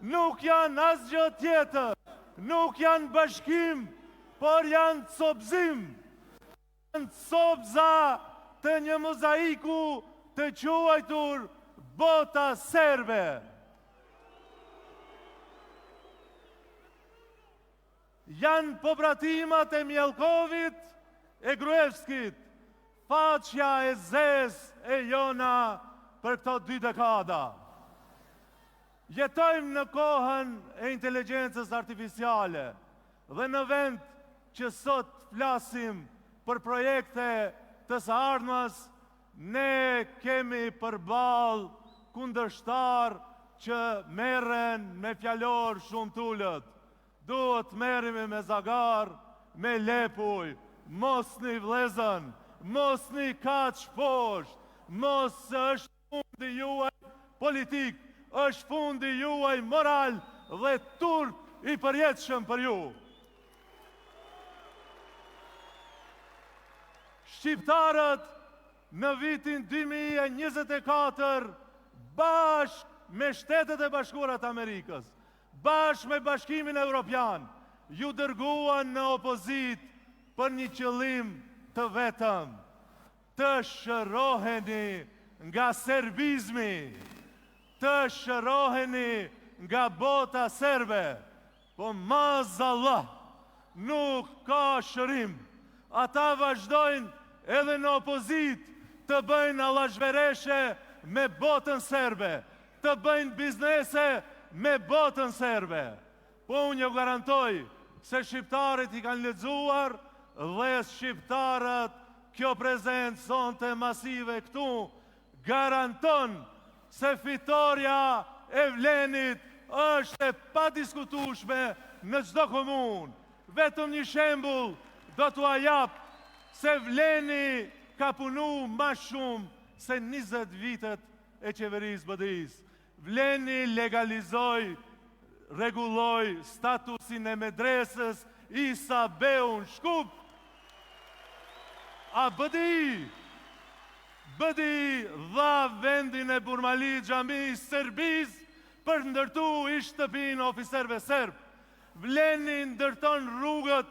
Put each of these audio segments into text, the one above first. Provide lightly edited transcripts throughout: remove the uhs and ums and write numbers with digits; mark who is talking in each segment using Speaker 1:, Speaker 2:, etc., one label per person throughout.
Speaker 1: nuk janë asgjë tjetër, nuk janë bashkim, por janë copëzim. Janë copëza të një mozaiku të quajtur bota serbe. Janë pobratimat e Mjelkovit e Gruevskit, faqja e zez e jona për këto 2 dekada. Jetojmë në kohën e inteligjencës artificiale dhe në vend që sot flasim për projekte të së ardhmes, ne kemi përballë kundërshtar që merren me fjalor shumë tullët. Duhet merremi me zagar, me lepuj, mos një vlezën, mos një kaq poshtë, mos është fundi juaj politik, është fundi juaj moral dhe turp i përjetshëm për ju. Shqiptarët në vitin 2024 bashkë me Shtetet e Bashkuara të Amerikës, bashkë me Bashkimin Evropian, ju dërguan në opozit për një qëllim të vetëm, të shëroheni nga serbizmi, të shëroheni nga bota serbe, po maazallah nuk ka shërim. Ata vazhdojnë edhe në opozit të bëjnë allazhvereshe me botën serbe, të bëjnë biznese me botën serbe. Po unë ju garantoj se shqiptarët i kanë lexuar dhe shqiptarët kjo prezencë sonte masive këtu garanton se fitoria e Vlenit është e padiskutueshme në çdo komunë. Vetëm një shembull do t'ua jap se Vleni ka punu ma shumë se 20 vitet e qeverisë BDI-s. Vleni legalizoi, rregulloi statusin e medresës Isa Beun Shkup. A BDI dha vendin e Burmali Xhami Serbis për ndërtu shtëpinë e oficerëve serb. Vleni ndërton rrugët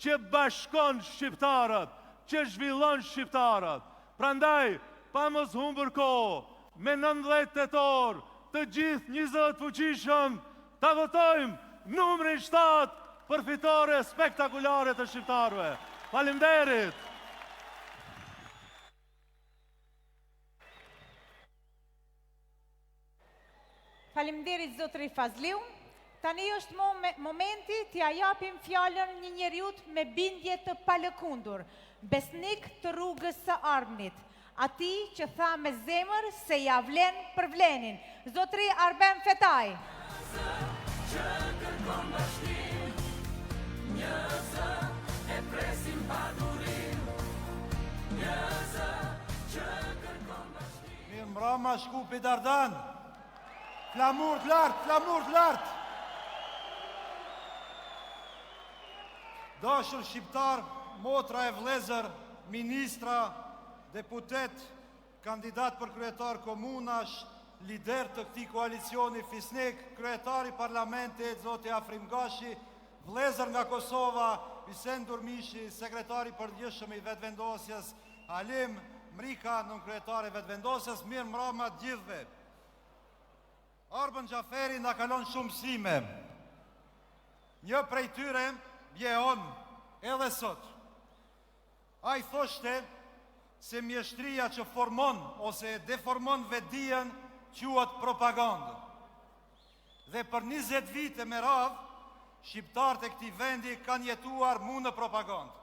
Speaker 1: që bashkon shqiptarët, që zhvillon shqiptarët. Prandaj, pa mos humbur kohë, me 19 tetor, të gjithë 20 fuqishëm, ta votojmë numrin 7 për fitore spektakulare të shqiptarëve. Faleminderit.
Speaker 2: Faleminderit zotëri Fazliu. Tani është momenti t'ia japim fjalën një njeriut me bindje të palëkundur, besnik të rrugës së ardhmit, atij që tha me zemër se ja vlen për Vlenin, zotëri Arben Fetaj.
Speaker 3: Mirë mbrëma Shkupi Dardan. Flamur të lartë, flamur të lartë. Dashur shqiptar, motra e vlezër, ministra, deputet, kandidat për kryetar komunash, lider të këtij koalicioni fisnik, kryetari parlamentit, zoti Afrim Gashi, vlezër nga Kosova, Bisen Durmishi, sekretari përgjithshëm i vetëvendosjes, Halim Mrika, nënkryetari i vetëvendosjes, mirë mbrëma të gjithëve. Arben Xhaferi na kalon shumë mësime. Një prej tyre bjeon edhe sot. A i thoshte se mjeshtria që formon ose deformon vetdijen quhet propagandë. Dhe për 20 vite me radhë, shqiptarët e këtij vendi kanë jetuar mu në propagandë.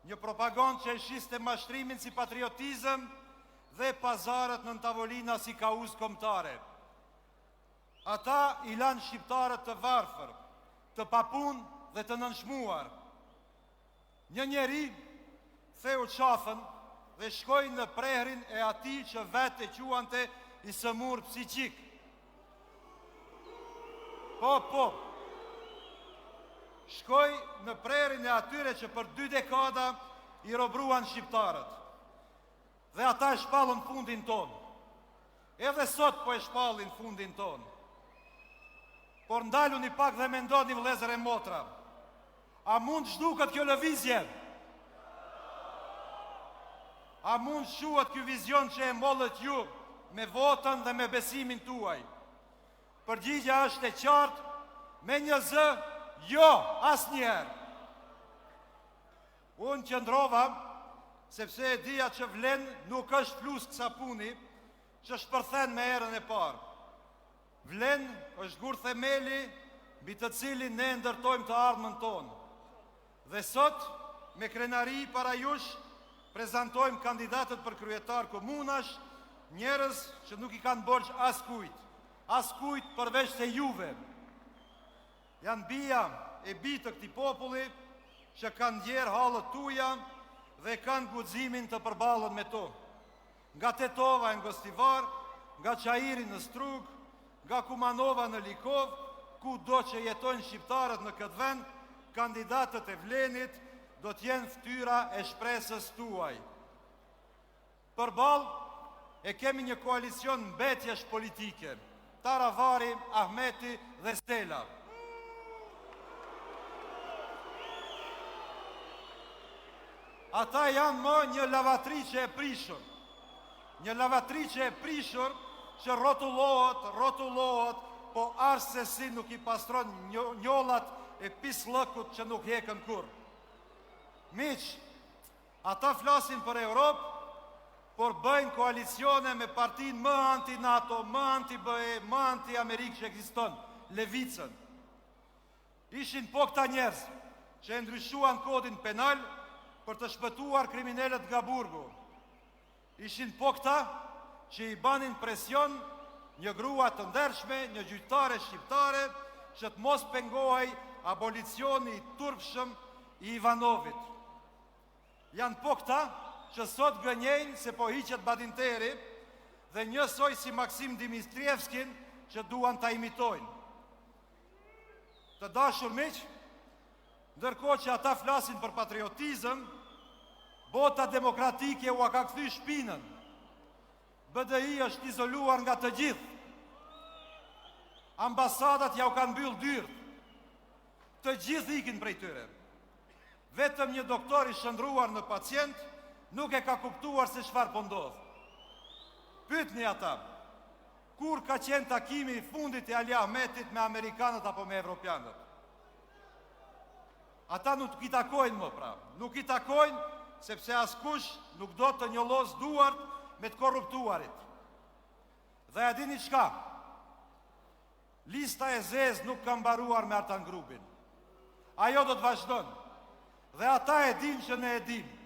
Speaker 3: Një propagandë që e shiste mashtrimin si patriotizëm dhe pazarët në tavolina si kauz kombëtare. Ata i lanë shqiptarët të varfër, të papun dhe të nënshmuar. Një njeri theu qafën dhe shkoj në prehrin e atij që vetë e quante i sëmur psiqik. Po. Shkoj në prehrin e atyre që për 2 dekada i robruan shqiptarët. Dhe ata e shpallën fundin tonë. Edhe sot po e shpallin fundin tonë. por ndalu një pak dhe mendoni vëllezër e motra. A mund zhduket kjo lëvizje? A mund shuhet ky vizion që e mollët ju me votën dhe me besimin tuaj? Përgjigja është e qartë, me një zë, jo, asnjëherë. Unë qëndrova, sepse e dija që vlen nuk është flusk sapuni që shpërthen me erën e parë. Vlen është gur themeli mbi të cilin ne ndërtojmë të ardhmën tonë. Dhe sot, me krenari para jush, prezantojmë kandidatët për kryetar komunash, njerëz që nuk i kanë borxh as kujt përveç se juve. Janë bija e bi të këtij populli që kanë ndjerë hallet tuja dhe kanë guximin të përballen me to. Nga Tetova në Gostivar, nga Çajiri në Strug, nga Kumanova në Likov, ku do që jetojnë shqiptarët në këtë vend, kandidatët e Vlenit do t'jenë fytyra e shpresës tuaj. Përballë e kemi një koalicion mbetjesh politike, Taravari, Ahmeti dhe Stela. Ata janë më një lavatriçe e prishur. Një lavatriçe e prishur që rrotullohet, po arse nuk i pastron njollat e pislëkut që nuk hekën kur. Miq, ata flasin për Europë, por bëjnë koalicione me partinë më anti-NATO, më anti-BE, më anti-Amerikë që ekziston, Levicën. Ishin po këta njerëz që e ndryshuan kodin penal për të shpëtuar kriminalët nga burgu. Ishin po këta që i banin presion një grua të ndershme, një gjyqtare shqiptare, që të mos pengohej abolicioni i turpshëm i Ivanovit. Janë po këta që sot gënjejnë se po hiqet Badinteri dhe njësoj si Maksim Dimitrievskin që duan ta imitojnë. Të dashur miq, ndërkohë që ata flasin për patriotizëm, bota demokratike u ka kthy shpinën. BDI është izoluar nga të gjithë. Ambasadat ja u kanë mbyll dyert. Të gjithë ikin prej tyre. Vetëm një doktor i shndruar në pacient nuk e ka kuptuar se çfarë po ndodh. Pyetni ata, kur ka qenë takimi i fundit i Ali Ahmetit me amerikanët apo me evropianët? Ata nuk i takojnë më pra, nuk i takojnë sepse askush nuk do të njollos duart me të korruptuarit. Dhe a dini çka? Lista e zezë nuk ka mbaruar me Artan Grubin. Ajo do të vazhdon. Dhe ata e dinë që ne e dimë.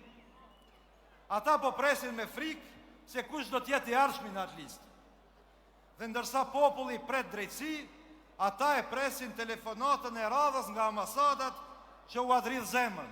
Speaker 3: Ata po presin me frikë se kush do t'jetë i ardhshmi në atë listë. Dhe ndërsa populli pret drejtësi, ata e presin telefonatën e radhës nga ambasadat që u adridh zemën.